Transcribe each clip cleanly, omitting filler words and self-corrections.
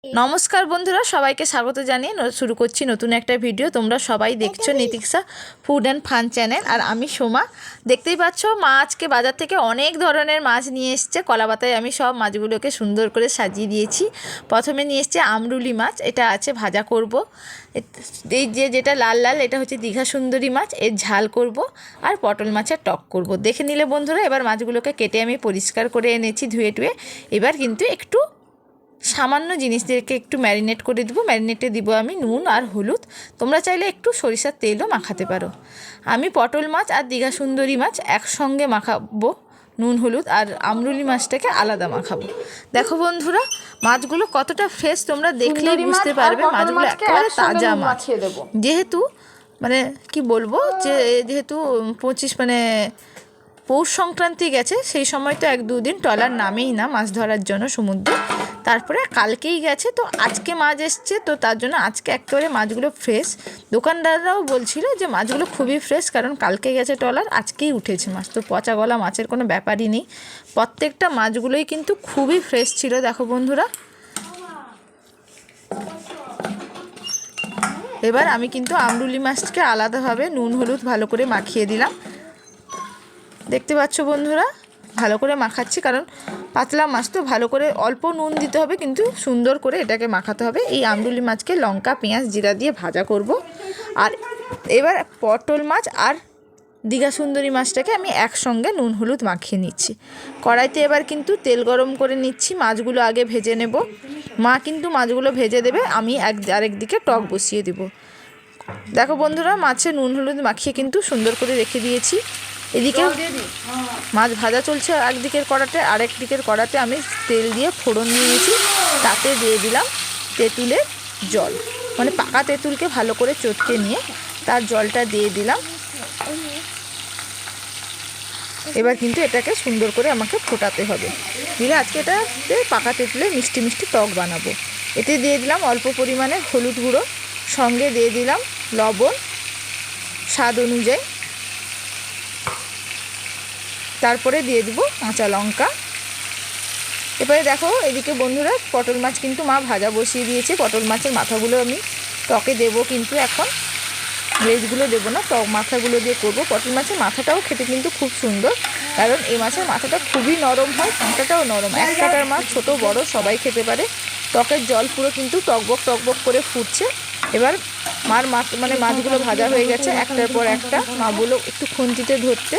নমস্কার বন্ধুরা, সবাইকে স্বাগত জানিয়ে শুরু করছি নতুন একটা ভিডিও। তোমরা সবাই দেখছো নীতিক্সা ফুড অ্যান্ড ফান চ্যানেল, আর আমি সোমা। দেখতেই পাচ্ছ মা আজকে বাজার থেকে অনেক ধরনের মাছ নিয়ে এসছে। কলাপাতায় আমি সব মাছগুলোকে সুন্দর করে সাজিয়ে দিয়েছি। প্রথমে নিয়ে এসছে আমরুলি মাছ, এটা আছে ভাজা করব। এই যেটা লাল লাল, এটা হচ্ছে দীঘা সুন্দরী মাছ, এর ঝাল করব। আর পটল মাছের টক করব। দেখে নিলে বন্ধুরা, এবার মাছগুলোকে কেটে আমি পরিষ্কার করে এনেছি ধুয়ে টুয়ে। এবার কিন্তু একটু সামান্য জিনিসদেরকে একটু ম্যারিনেট করে দেবো। ম্যারিনেটে দিব আমি নুন আর হলুদ। তোমরা চাইলে একটু সরিষার তেলও মাখাতে পারো। আমি পটল মাছ আর দীঘা সুন্দরী মাছ একসঙ্গে মাখাবো, নুন হলুদ, আর আমরুলি মাছটাকে আলাদা মাখাবো। দেখো বন্ধুরা, মাছগুলো কতটা ফ্রেশ তোমরা দেখলেই বুঝতে পারবে। মাছগুলো একেবারে তাজা মাছ। যেহেতু মানে কি বলবো, যেহেতু 25 পৌষ সংক্রান্তি গেছে, সেই সময় তো 1-2 দিন ট্রলার নামেই না মাছ ধরার জন্য সমুদ্রে। তারপরে কালকেই গেছে, তো আজকে মাছ এসছে, তো তার জন্য আজকে একেবারে মাছগুলো ফ্রেশ। দোকানদাররাও বলছিল যে মাছগুলো খুবই ফ্রেশ, কারণ কালকে গেছে ট্রলার, আজকেই উঠেছে মাছ। তো পচা গলা মাছের কোনো ব্যাপারই নেই। প্রত্যেকটা মাছগুলোই কিন্তু খুবই ফ্রেশ ছিল। দেখো বন্ধুরা, এবার আমি কিন্তু আমরুলি মাছকে আলাদাভাবে নুন হলুদ ভালো করে মাখিয়ে দিলাম। দেখতে পাচ্ছ বন্ধুরা, ভালো করে মাখাচ্ছি, কারণ পাতলা মাছ তো ভালো করে অল্প নুন দিতে হবে, কিন্তু সুন্দর করে এটাকে মাখাতে হবে। এই আমরুলি মাছকে লঙ্কা পেঁয়াজ জিরা দিয়ে ভাজা করব। আর এবার পটল মাছ আর দীঘা সুন্দরী মাছটাকে আমি একসঙ্গে নুন হলুদ মাখিয়ে নিচ্ছি। কড়াইতে এবার কিন্তু তেল গরম করে নিচ্ছি। মাছগুলো আগে ভেজে নেব। মা কিন্তু মাছগুলো ভেজে দেবে, আমি আরেক দিকে টক বসিয়ে দেব। দেখো বন্ধুরা, মাছে নুন হলুদ মাখিয়ে কিন্তু সুন্দর করে রেখে দিয়েছি। এদিকে মাছ ভাজা চলছে একদিকের কড়াতে, আরেক দিকের কড়াতে আমি তেল দিয়ে ফোড়ন দিয়েছি। তাতে দিয়ে দিলাম তেঁতুলের জল, মানে পাকা তেঁতুলকে ভালো করে চটকে নিয়ে তার জলটা দিয়ে দিলাম। এবার কিন্তু এটাকে সুন্দর করে আমাকে ফোটাতে হবে। দিলে আজকে এটাতে পাকা তেঁতুলে মিষ্টি মিষ্টি টক বানাবো। এতে দিয়ে দিলাম অল্প পরিমাণে হলুদ গুঁড়ো, সঙ্গে দিয়ে দিলাম লবণ স্বাদ অনুযায়ী, তারপরে দিয়ে দিব কাঁচা লঙ্কা। এবারে দেখো, এদিকে বন্ধুরা পটল মাছ কিন্তু মা ভাজা বসিয়ে দিয়েছে। পটল মাছের মাথাগুলো আমি টকে দেবো, কিন্তু এখন লেজগুলো দেবো না, টক মাথাগুলো দিয়ে করবো। পটল মাছের মাথাটাও খেতে কিন্তু খুব সুন্দর, কারণ এই মাছের মাথাটা খুবই নরম হয়, কাঁটাটাও নরম। এক কাঁটার মাছ ছোট বড় সবাই খেতে পারে। টকের জল পুরো কিন্তু টকবক টকবক করে ফুটছে। এবার মাছগুলো ভাজা হয়ে গেছে একটার পর একটা। মা বললো একটু খুন্তিতে ধরতে,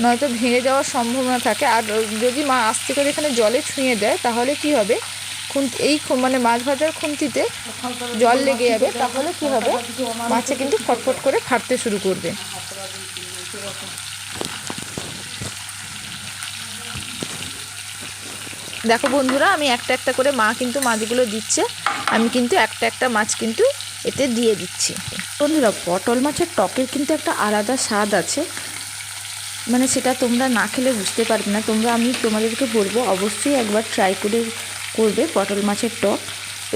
নয়তো ভেঙে যাওয়ার সম্ভাবনা থাকে। আর যদি মা আস্তে করে এখানে জলে ছুঁয়ে দেয়, তাহলে কি হবে, মাছ ভাজার খুন্তিতে জল লেগে যাবে, তাহলে কি হবে, মাছে কিন্তু ফটফট করে ফাটতে শুরু করবে। দেখো বন্ধুরা, আমি একটা একটা করে মা কিন্তু মাছগুলো দিচ্ছে, আমি কিন্তু একটা একটা মাছ কিন্তু এতে দিয়ে দিচ্ছি। বন্ধুরা, পটল মাছের টকের কিন্তু একটা আলাদা স্বাদ আছে, মানে সেটা তোমরা না খেলে বুঝতে পারবে না। আমি তোমাদেরকে বলবো অবশ্যই একবার ট্রাই করবে পটল মাছের টক।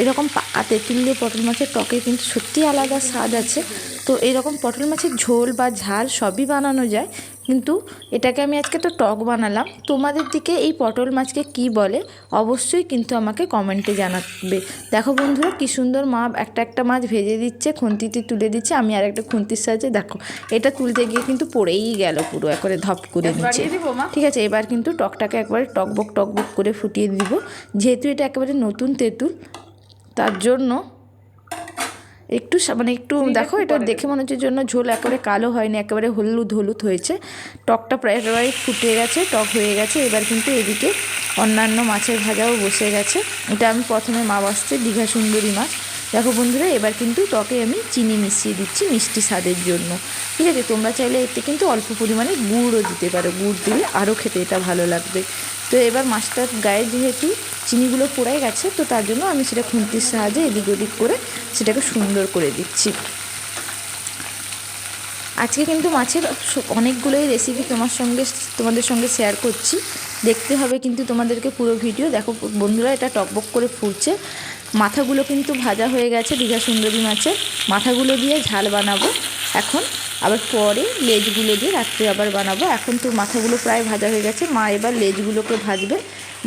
এরকম পাকা তেঁতুল দিয়ে পটল মাছের টকের কিন্তু সত্যিই আলাদা স্বাদ আছে। তো এরকম পটল মাছের ঝোল বা ঝাল সবই বানানো যায়, কিন্তু এটাকে আমি আজকে তো টক বানালাম। তোমাদের দিকে এই পটল মাছকে কি বলে অবশ্যই কিন্তু আমাকে কমেন্টে জানাবে। দেখো বন্ধুরা, কি সুন্দর মা একটা একটা মাছ ভেজে দিচ্ছে, খুন্তিতে তুলে দিচ্ছে। আমি আর একটা খুন্তির সাহায্যে দেখো, এটা তুলতে গিয়ে কিন্তু পড়েই গেল পুরো, একবারে ধপ করে নিচ্ছে। ঠিক আছে, এবার কিন্তু টকটাকে একবারে টকবক টকবক করে ফুটিয়ে দিব। যেহেতু এটা একেবারে নতুন তেঁতুল, তার জন্য একটু দেখো, এটা দেখে মনে হচ্ছে জন্য ঝোল একেবারে কালো হয়নি, একেবারে হলুদ হলুদ হয়েছে। টকটা প্রায় একেবারে ফুটে গেছে, টক হয়ে গেছে। এবার কিন্তু এদিকে অন্যান্য মাছের ভাজাও বসে গেছে। এটা আমি প্রথমে মা বাসছে দীঘা সুন্দরী মাছ। দেখো বন্ধুরা, এবার কিন্তু টকে আমি চিনি মিশিয়ে দিচ্ছি মিষ্টি স্বাদের জন্য। ঠিক আছে, তোমরা চাইলে এতে কিন্তু অল্প পরিমাণে গুড়ও দিতে পারো, গুড় দিলে আরও খেতে এটা ভালো লাগবে। তো এবার মাছটার গায়ে যেহেতু চিনিগুলো পড়ে গেছে, তো তার জন্য আমি সেটা খুন্তির সাহায্যে এদিক ওদিক করে সেটাকে সুন্দর করে দিচ্ছি। আজকে কিন্তু মাছের অনেকগুলোই রেসিপি তোমাদের সঙ্গে শেয়ার করছি। দেখতে হবে কিন্তু তোমাদেরকে পুরো ভিডিও। দেখো বন্ধুরা, এটা টকবক করে ফুটছে। মাথাগুলো কিন্তু ভাজা হয়ে গেছে, দীঘা সুন্দরী মাছের মাথাগুলো দিয়ে ঝাল বানাবো এখন। আবার পরে লেজগুলো দিয়ে রাত্রে আবার বানাবো। এখন তো মাথাগুলো প্রায় ভাজা হয়ে গেছে, মা এবার লেজগুলোকে ভাজবে।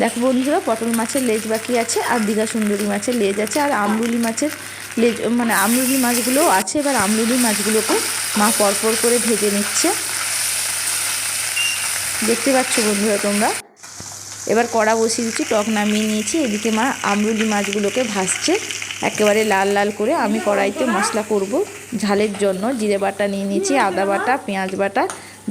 দেখো বন্ধুরা, পটল মাছের লেজ বাকি আছে, আর দীঘা সুন্দরী মাছের লেজ আছে, আর আমরুলি মাছের লেজ মানে আমরুলি মাছগুলোও আছে। এবার আমরুলি মাছগুলোকে মা পরপর করে ভেজে নিচ্ছে, দেখতে পাচ্ছ বন্ধুরা তোমরা। এবার কড়া বসিয়ে দিচ্ছি, টক নামিয়ে নিয়েছি। এদিকে মা আমরুলি মাছগুলোকে ভাজছে একেবারে লাল লাল করে। আমি কড়াইতে মশলা করব ঝালের জন্য। জিরে বাটা নিয়ে নিয়েছি, আদা বাটা, পেঁয়াজ বাটা।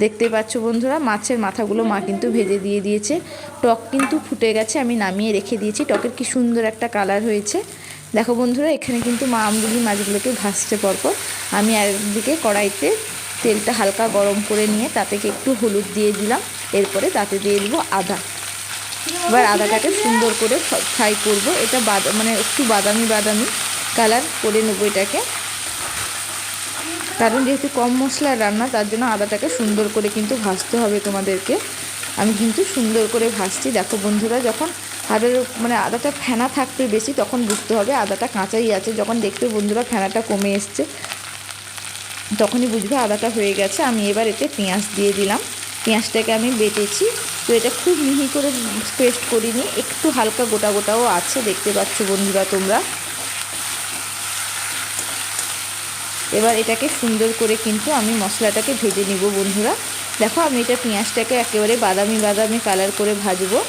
দেখতে পাচ্ছ বন্ধুরা, মাছের মাথাগুলো মা কিন্তু ভেজে দিয়ে দিয়েছে। টক কিন্তু ফুটে গেছে, আমি নামিয়ে রেখে দিয়েছি। টকের কি সুন্দর একটা কালার হয়েছে দেখো বন্ধুরা। এখানে কিন্তু মা আমরুলি মাছগুলোকে ভাজছে পরপর। আমি একদিকে কড়াইতে তেলটা হালকা গরম করে নিয়ে তাতে একটু হলুদ দিয়ে দিলাম। এরপরে তাতে দিয়ে দেবো আদা। এবার আদাটাকে সুন্দর করে ফ্রাই করব। এটা মানে একটু বাদামি বাদামি কালার করে নেবো এটাকে, কারণ যেহেতু কম মশলার রান্না, তার জন্য আদাটাকে সুন্দর করে কিন্তু ভাজতে হবে তোমাদেরকে। আমি কিন্তু সুন্দর করে ভাজছি। দেখো বন্ধুরা, যখন মানে আদাটা ফেনা থাকবে বেশি, তখন বুঝতে হবে আদাটা কাঁচাই আছে। যখন দেখবে বন্ধুরা ফেনাটা কমে এসছে, তখনই বুঝবে আদাটা হয়ে গেছে। আমি এবার এতে পেঁয়াজ দিয়ে দিলাম। পেঁয়াজটাকে আমি বেটেছি, তো এটা খুব মিহি করে পেস্ট করিনি, একটু হালকা গোটা গোটাও আছে, দেখতে পাচ্ছ বন্ধুরা তোমরা। এবার এটাকে সুন্দর করে কিন্তু আমি মশলাটাকে ভেজে নিব বন্ধুরা। দেখো আমি এটা পেঁয়াজটাকে একেবারে বাদামি বাদামি কালার করে ভাজবো।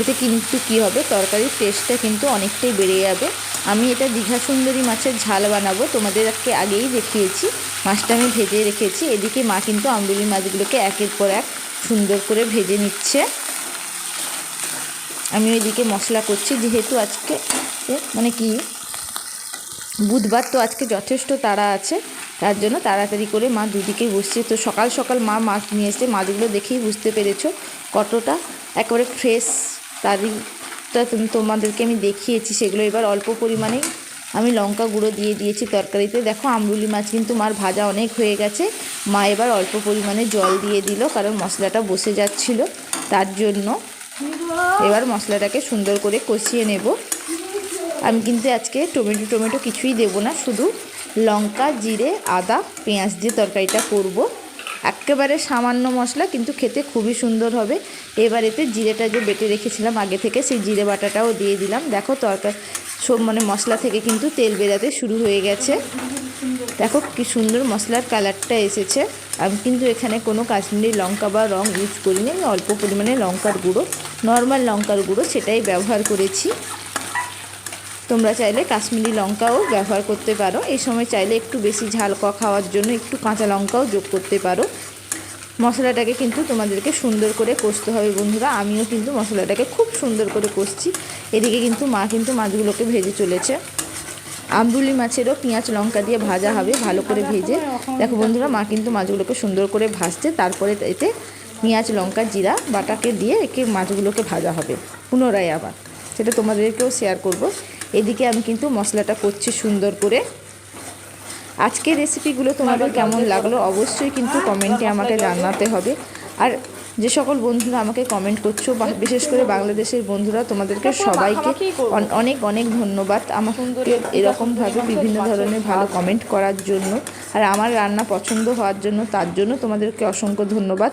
এতে কিন্তু কী হবে, তরকারির টেস্টটা কিন্তু অনেকটাই বেড়ে যাবে। আমি এটা দীঘা সুন্দরী মাছের ঝাল বানাবো, তোমাদেরকে আগেই দেখিয়েছি। মাছটা আমি ভেজে রেখেছি। এদিকে মা কিন্তু আমরুলি মাছগুলোকে একের পর এক সুন্দর করে ভেজে নিচ্ছে। আমি ওইদিকে মশলা করছি, যেহেতু আজকে মানে কি বুধবার, তো আজকে যথেষ্ট তাড়া আছে, তার জন্য তাড়াতাড়ি করে মা দুদিকেই বসছে। তো সকাল সকাল মা মাছ নিয়ে এসছে। মাছগুলো দেখেই বুঝতে পেরেছো কতটা একেবারে ফ্রেশ। তারিটা তোমাদেরকে আমি দেখিয়েছি সেগুলো। এবার অল্প পরিমাণেই আমি লঙ্কা গুঁড়ো দিয়ে দিয়েছি তরকারিতে। দেখো আমরুলি মাছ কিন্তু মার ভাজা অনেক হয়ে গেছে। মা এবার অল্প পরিমাণে জল দিয়ে দিল, কারণ মশলাটা বসে যাচ্ছিল, তার জন্য। এবার মশলাটাকে সুন্দর করে কষিয়ে নেব। আমি কিন্তু আজকে টমেটো কিছুই দেবো না, শুধু লঙ্কা, জিরে, আদা, পেঁয়াজ দিয়ে তরকারিটা করব। একেবারে সামান্য মশলা, কিন্তু খেতে খুবই সুন্দর হবে। এবার এতে জিরেটা যে বেটে রেখেছিলাম আগে থেকে, সেই জিরে বাটাটাও দিয়ে দিলাম। দেখো তরকারি সব মানে মশলা থেকে কিন্তু তেল বেরাতে শুরু হয়ে গেছে। দেখো কি সুন্দর মশলার কালারটা এসেছে। আমি কিন্তু এখানে কোনো কাশ্মীরি লঙ্কা বা রং ইউজ করিনি। আমি অল্প পরিমাণে লঙ্কার গুঁড়ো, নর্মাল লঙ্কার গুঁড়ো, সেটাই ব্যবহার করেছি। তোমরা চাইলে কাশ্মীরি লঙ্কাও ব্যবহার করতে পারো। এই সময় চাইলে একটু বেশি ঝাল খাওয়ার জন্য একটু কাঁচা লঙ্কাও যোগ করতে পারো। মশলাটাকে কিন্তু তোমাদেরকে সুন্দর করে কষতে হবে বন্ধুরা। আমিও কিন্তু মশলাটাকে খুব সুন্দর করে কষছি। এদিকে কিন্তু মা কিন্তু মাছগুলোকে ভেজে চলেছে। আমরুলি মাছেরও পেঁয়াজ লঙ্কা দিয়ে ভাজা হবে, ভালো করে ভেজে। দেখো বন্ধুরা, মা কিন্তু মাছগুলোকে সুন্দর করে ভাজছে। তারপরে এতে পেঁয়াজ লঙ্কা জিরা বাটাকে দিয়ে একে মাছগুলোকে ভাজা হবে পুনরায় আবার, সেটা তোমাদেরকেও শেয়ার করব। এদিকে আমি কিন্তু মশলাটা করছি সুন্দর করে। আজকের রেসিপিগুলো তোমাদের কেমন লাগলো অবশ্যই কিন্তু কমেন্টে আমাকে জানাতে হবে। আর যে সকল বন্ধুরা আমাকে কমেন্ট করছো, বিশেষ করে বাংলাদেশের বন্ধুরা, তোমাদেরকে সবাইকে অনেক অনেক ধন্যবাদ আমাকে এরকমভাবে বিভিন্ন ধরনের ভালো কমেন্ট করার জন্য, আর আমার রান্না পছন্দ হওয়ার জন্য, তার জন্য তোমাদেরকে অসংখ্য ধন্যবাদ।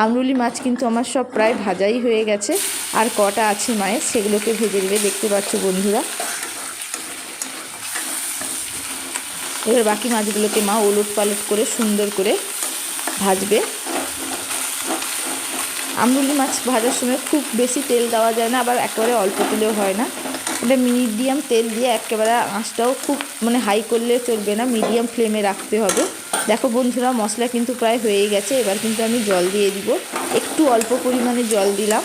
আমরুলি মাছ কিন্তু আমার সব প্রায় ভাজাই হয়ে গেছে, আর কটা আছে মায়ের, সেগুলোকে ভেজে দেবে, দেখতে পাচ্ছ বন্ধুরা। এবার বাকি মাছগুলোকে মা ওলট পালট করে সুন্দর করে ভাজবে। আমরুলি মাছ ভাজার সময় খুব বেশি তেল দেওয়া যায় না, আবার একেবারে অল্প তেলেও হয় না। এটা মিডিয়াম তেল দিয়ে, একেবারে আঁচটাও খুব মানে হাই করলে চলবে না, মিডিয়াম ফ্লেমে রাখতে হবে। দেখো বন্ধুরা, মশলা কিন্তু প্রায় হয়েই গেছে। এবার কিন্তু আমি জল দিয়ে দিব, একটু অল্প পরিমাণে জল দিলাম।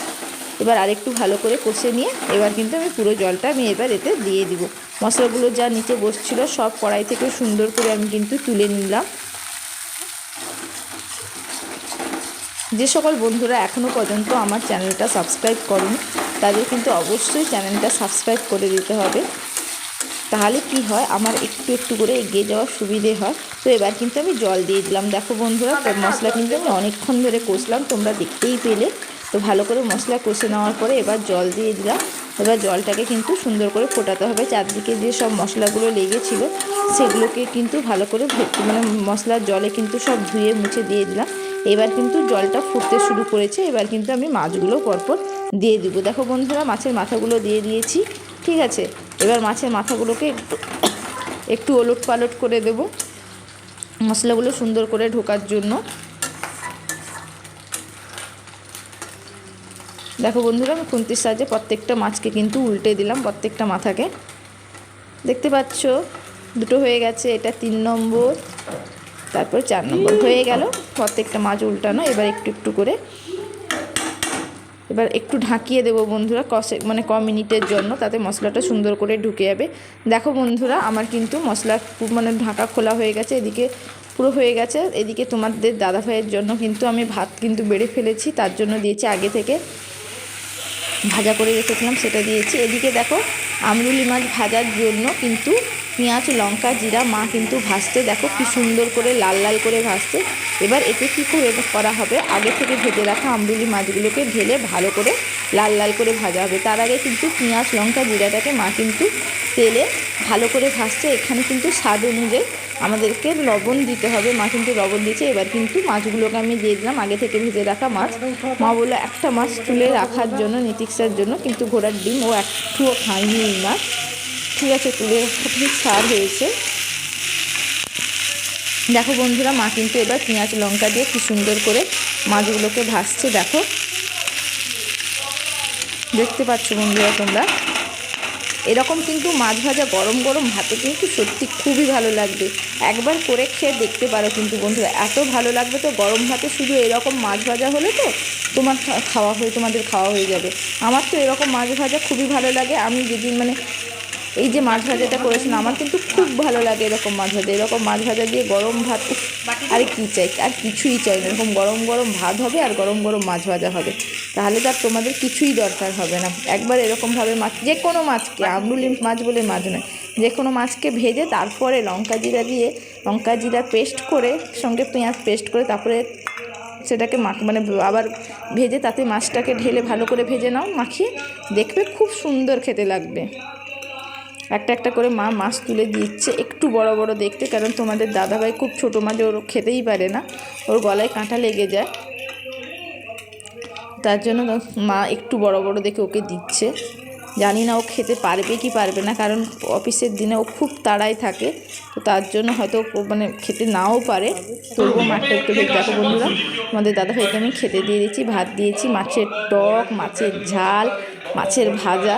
এবার আরেকটু ভালো করে কষে নিয়ে এবার কিন্তু আমি পুরো জলটা আমি এবার এতে দিয়ে দিব। মশলাগুলো যা নিচে বসছিল সব কড়াই থেকে সুন্দর করে আমি কিন্তু তুলে নিলাম। যে সকল বন্ধুরা এখনও পর্যন্ত আমার চ্যানেলটা সাবস্ক্রাইব করুন, তাদের কিন্তু অবশ্যই চ্যানেলটা সাবস্ক্রাইব করে দিতে হবে। তাহলে কি হয়, আমার একটু একটু করে এগিয়ে যাওয়ার সুবিধে হয়। তো এবার কিন্তু আমি জল দিয়ে দিলাম। দেখো বন্ধুরা, মশলা কিন্তু আমি অনেকক্ষণ ধরে কষলাম, তোমরা দেখতেই পেলে। তো ভালো করে মশলা কষে নেওয়ার পরে এবার জল দিয়ে দিলাম। এবার জলটাকে কিন্তু সুন্দর করে ফোটাতে হবে। চারদিকে যে সব মশলাগুলো লেগেছিলো সেগুলোকে কিন্তু ভালো করে মানে মশলার জলে কিন্তু সব ধুয়ে মুছে দিয়ে দিলাম। এবার কিন্তু জলটা ফুটতে শুরু করেছে। এবার কিন্তু আমি মাছগুলো পরপর দিয়ে দিব। দেখো বন্ধুরা মাছের মাথাগুলো দিয়ে দিয়েছি, ঠিক আছে। এবার মাছের মাথাগুলোকে একটু ওলট পালট করে দেব মশলাগুলো সুন্দর করে ঢোকার জন্য। দেখো বন্ধুরা আমি খুন্তির সাহায্যে প্রত্যেকটা মাছকে কিন্তু উল্টে দিলাম, প্রত্যেকটা মাথাকে। দেখতে পাচ্ছ দুটো হয়ে গেছে, এটা 3 নম্বর, তারপর 4 নম্বর হয়ে গেল প্রত্যেকটা মাছ উল্টানো। এবার একটু একটু করে এবার একটু ঢাকিয়ে দেবো বন্ধুরা ক মিনিটের জন্য, তাতে মশলাটা সুন্দর করে ঢুকে যাবে। দেখো বন্ধুরা আমার কিন্তু মশলা ঢাকা খোলা হয়ে গেছে, এদিকে পুরো হয়ে গেছে। এদিকে তোমাদের দাদা ভাইয়ের জন্য কিন্তু আমি ভাত কিন্তু বেড়ে ফেলেছি, তার জন্য দিয়েছি আগে থেকে ভাজা করে রেখেছিলাম, সেটা দিয়েছি। এদিকে দেখো আমরুলি মাছ ভাজার জন্য কিন্তু পেঁয়াজ লঙ্কা জিরা মা কিন্তু ভাজতে, দেখো কি সুন্দর করে লাল লাল করে ভাজতে। এবার এতে কী করে করা হবে, আগে থেকে ভেজে রাখা আমরুলি মাছগুলোকে ঢেলে ভালো করে লাল লাল করে ভাজা হবে। তার আগে কিন্তু পেঁয়াজ লঙ্কা জিরাটাকে মা কিন্তু তেলে ভালো করে ভাজছে। এখানে কিন্তু স্বাদ অনুযায়ী আমাদেরকে লবণ দিতে হবে, মা কিন্তু লবণ দিয়েছে। এবার কিন্তু মাছগুলোকে আমি দিয়ে দিলাম আগে থেকে ভেজে রাখা মাছ। মা বললো একটা মাছ তুলে রাখার জন্য নীতিক্সার জন্য, কিন্তু ঘোড়ার ডিম ও একটুও খায়নি এই মাছ, ঠিক আছে, তুলে রাখাটাই ছাড় হয়েছে। দেখো বন্ধুরা মা কিন্তু এবার পেঁয়াজ লঙ্কা দিয়ে কি সুন্দর করে মাছগুলোকে ভাজছে। দেখো দেখতে পাচ্ছ বন্ধুরা তোমরা, এরকম কিন্তু মাছ ভাজা গরম গরম ভাতে কিন্তু সত্যি খুবই ভালো লাগবে। একবার করে খেয়ে দেখতে পারো কিন্তু বন্ধুরা, এত ভালো লাগবে। তো গরম ভাতে শুধু এরকম মাছ ভাজা হলে তো তোমাদের খাওয়া হয়ে যাবে। আমার তো এরকম মাছ ভাজা খুবই ভালো লাগে। আমি যেদিন এই যে মাছ ভাজাটা করেছিলাম, আমার কিন্তু খুব ভালো লাগে এরকম মাছ ভাজা। এরকম মাছ ভাজা দিয়ে গরম ভাত, আরে কী চাই, আর কিছুই চাই না। এরকম গরম গরম ভাত হবে আর গরম গরম মাছ ভাজা হবে, তাহলে তো আর তোমাদের কিছুই দরকার হবে না। একবার এরকমভাবে মাছ, যে কোনো মাছকে, আমরুলি মাছ বলে মাছ নয়, যে কোনো মাছকে ভেজে তারপরে লঙ্কা জিরা পেস্ট করে, সঙ্গে পেঁয়াজ পেস্ট করে, তারপরে সেটাকে আবার ভেজে তাতে মাছটাকে ঢেলে ভালো করে ভেজে নাও, মাখিয়ে দেখবে খুব সুন্দর খেতে লাগবে। একটা একটা করে মা মাছ তুলে দিচ্ছে, একটু বড় বড় দেখতে, কারণ তোমাদের দাদাভাই খুব ছোটো মাছ ওর খেতেই পারে না, ওর গলায় কাঁটা লেগে যায়, তার জন্য মা একটু বড় বড় দেখে ওকে দিচ্ছে। জানি না ও খেতে পারবে কি পারবে না, কারণ অফিসের দিনে ও খুব তাড়ায় থাকে, তো তার জন্য হয়তো খেতে নাও পারে। তবুও মাছটা একটু দেখো বন্ধুরা, আমাদের দাদাভাইকে আমি খেতে দিয়ে দিচ্ছি, ভাত দিয়েছি, মাছের টক, মাছের ঝাল, মাছের ভাজা।